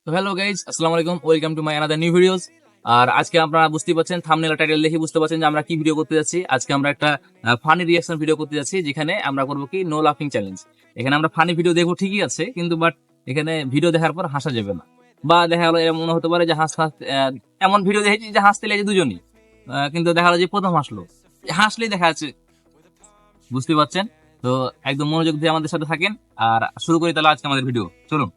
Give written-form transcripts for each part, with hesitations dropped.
তো hello guys, আসসালামু আলাইকুম, welcome to my another new videos. আর আজকে আপনারা বুঝতে পারছেন, থাম্বনেল আর টাইটেল দেখে বুঝতে পারছেন যে আমরা কি ভিডিও করতে যাচ্ছি। আজকে আমরা একটা ফানি রিঅ্যাকশন ভিডিও করতে যাচ্ছি, যেখানে আমরা করবো কি নো লাফিং চ্যালেঞ্জ। এখানে আমরা ফানি ভিডিও দেখবো ঠিকই আছে, কিন্তু বাট এখানে ভিডিও দেখার পর হাসা যাবে না, বা দেখা গেলো এমন হতে পারে যে এমন ভিডিও দেখেছি যে হাসতে লেগেছে দুজনই, কিন্তু দেখা গেলো যে প্রথম হাসলো, হাসলেই দেখা যাচ্ছে, বুঝতে পারছেন। তো একদম মনোযোগ দিয়ে আমাদের সাথে থাকেন, আর শুরু করি তাহলে আজকে আমাদের ভিডিও। চলুন।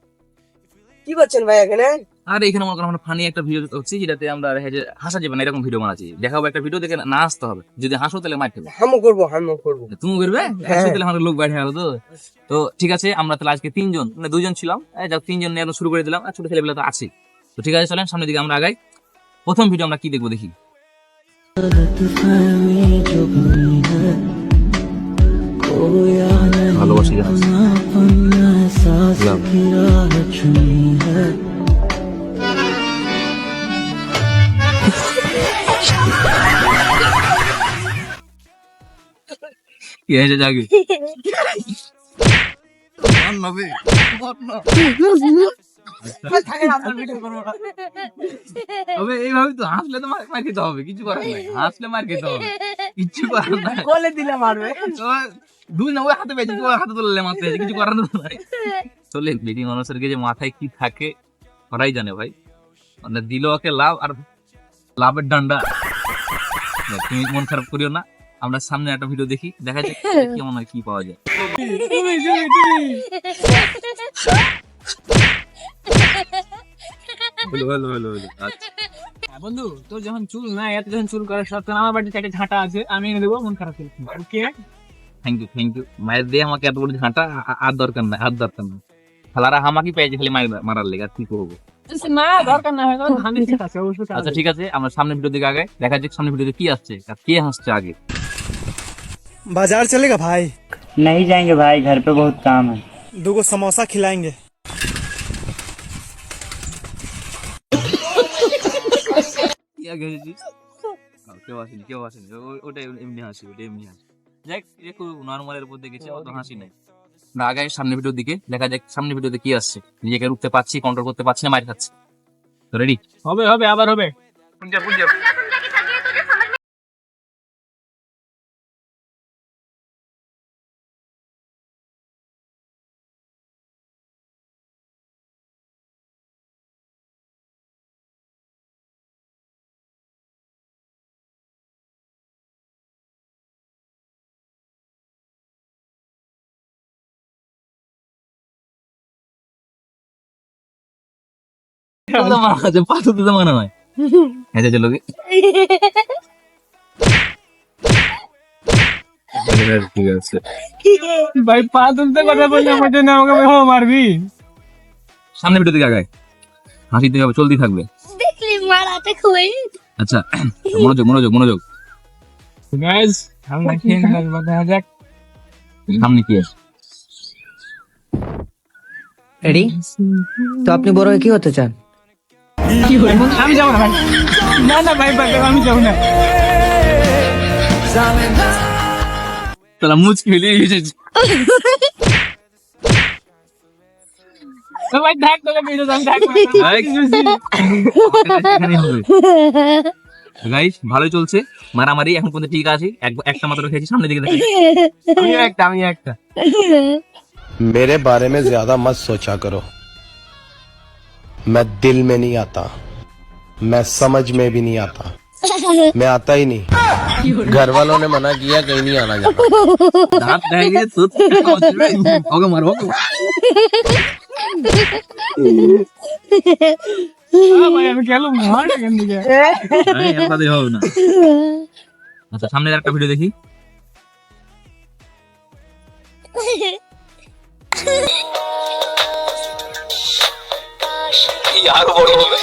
কি করছেন ভাই এখানে? আর এখানে মনে করেন আমরা ফানি একটা ভিডিও হচ্ছে, যেটাতে আমরা হাসা যাবে না এরকম ভিডিও বানাচ্ছি। দেখাবো একটা ভিডিও দেখে না হাসতে হবে, যদি হাসো তাহলে মার খেবে। হামু করবো তুমি করবে তাহলে আমাদের লোক বাইরে গেল। তো ঠিক আছে, আমরা তাহলে আজকে তিনজন মানে দুজন ছিলাম, তিনজন নিয়ে শুরু করে দিলাম, আর ছোট ছেলেপেলে তো আছে। তো ঠিক আছে, চলেন সামনের দিকে আমরা আগাই। প্রথম ভিডিও আমরা কি দেখবো দেখি। ভালোবাসি কি হয়েছে জাগে এইভাবে তো হাসলে তো মার খেতে হবে, কিছু করার নাই। হাসলে মার খেতে হবে, কিছু করার নাই। বলে দিলে মারবে। দুই না, ওই হাতে পেয়েছি, হাতে তুললে মারতে হয়েছে, কিছু করার নাই। চলে বেটি মানুষের যে মাথায় কি থাকে ওরাই জানে ভাই। মানে দিল ওকে লাভ, আর লাভের ডান্ডা। তুমি মন খারাপ করিও না, আমরা সামনে একটা ভিডিও দেখি, দেখা যাক কেমন হয়, কি পাওয়া যায়। বন্ধু, তোর যখন চুল নাই, এত যখন চুল করার সত্ত্বেও আমার বাড়িতে একটা ঝাঁটা আছে, আমি এনে দেবো, মন খারাপ করছি। ওকে, থ্যাংক ইউ। মায়ের দিয়ে আমাকে এত বড় ঝাঁটা আর দরকার নাই, খালারা হামাকি পেয়েছে খালি মারার লেগে, আর কি করবো। না দরকার না হয়, হানি আছে অবশ্যই। আচ্ছা ঠিক আছে, আমরা সামনের ভিডিও দিকে আগে দেখা যাক সামনের ভিডিওতে কি আসছে আর কে হাসছে আগে। बाजार चलेगा भाई? नहीं जाएंगे भाई, घर पे बहुत काम है। 2 को समोसा खिलाएंगे। কি আগে হয়েছিস? কেউ আসেনি, ওটা এমনি হাসি। যাক, একটু নর্মালের উপর দেখেছি, অত হাসি নাই। না, আগে সামনের ভিডিওর দিকে দেখা যাক সামনের ভিডিওতে কি আসছে। নিজেকে রুখতে পারছি, কন্ট্রোল করতে পারছি না, মার খাচ্ছি। তো রেডি? হবে আবার হবে। পাথর দিতে মানা নয়, হেঁচে চলো কি। ঠিক আছে ভাই, পা তুলতে কথা বললে আমার জন্য আমাকে মারবি। সামনে ভিডিও দিকে আগায়, হাসিতে হবে, চলতে থাকবে। দেখলি মারাতে খুবই। আচ্ছা, মনোযোগ। গাইস, আমরা খেয়ে নিলাম, দেখা যাক সামনে কি আছে। রেডি? তো আপনি বড় হয়ে কি হতে চান? আমি যাবো না ভাই, না ভাই, আমি যাবো না। তাহলে মুচকি হইলে এসেছি। ভাই থাক, তোকে ভিডিও আমি থাকবো। গাইস, ভালোই চলছে মারামারি, এখন পর্যন্ত ঠিক আছে। একটা মাত্র খেয়েছি, সামনের দিকে দেখি। আমি একটা मेरे बारे में ज्यादा मत सोचा करो, मैं दिल में नहीं आता, मैं समझ में भी नहीं आता, मैं आता ही नहीं। घर वालों ने मना किया, कहीं नहीं आना जाना। দাঁত দেখা গেছে, ওকে মারবো। ভাই, আমি গেলাম মার এখান থেকে। হবে না। আচ্ছা, সামনের একটা ভিডিও দেখি। আরো বড় হবে।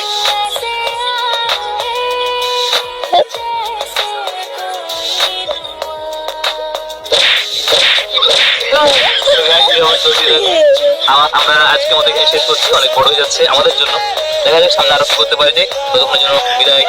আমরা আজকে আমাদের এখানে শেষ করছি, অনেক বড় হয়ে যাচ্ছে আমাদের জন্য। দেখা যাক সামনে আরো কি করতে পারে। যে ততক্ষণের জন্য বিদায়।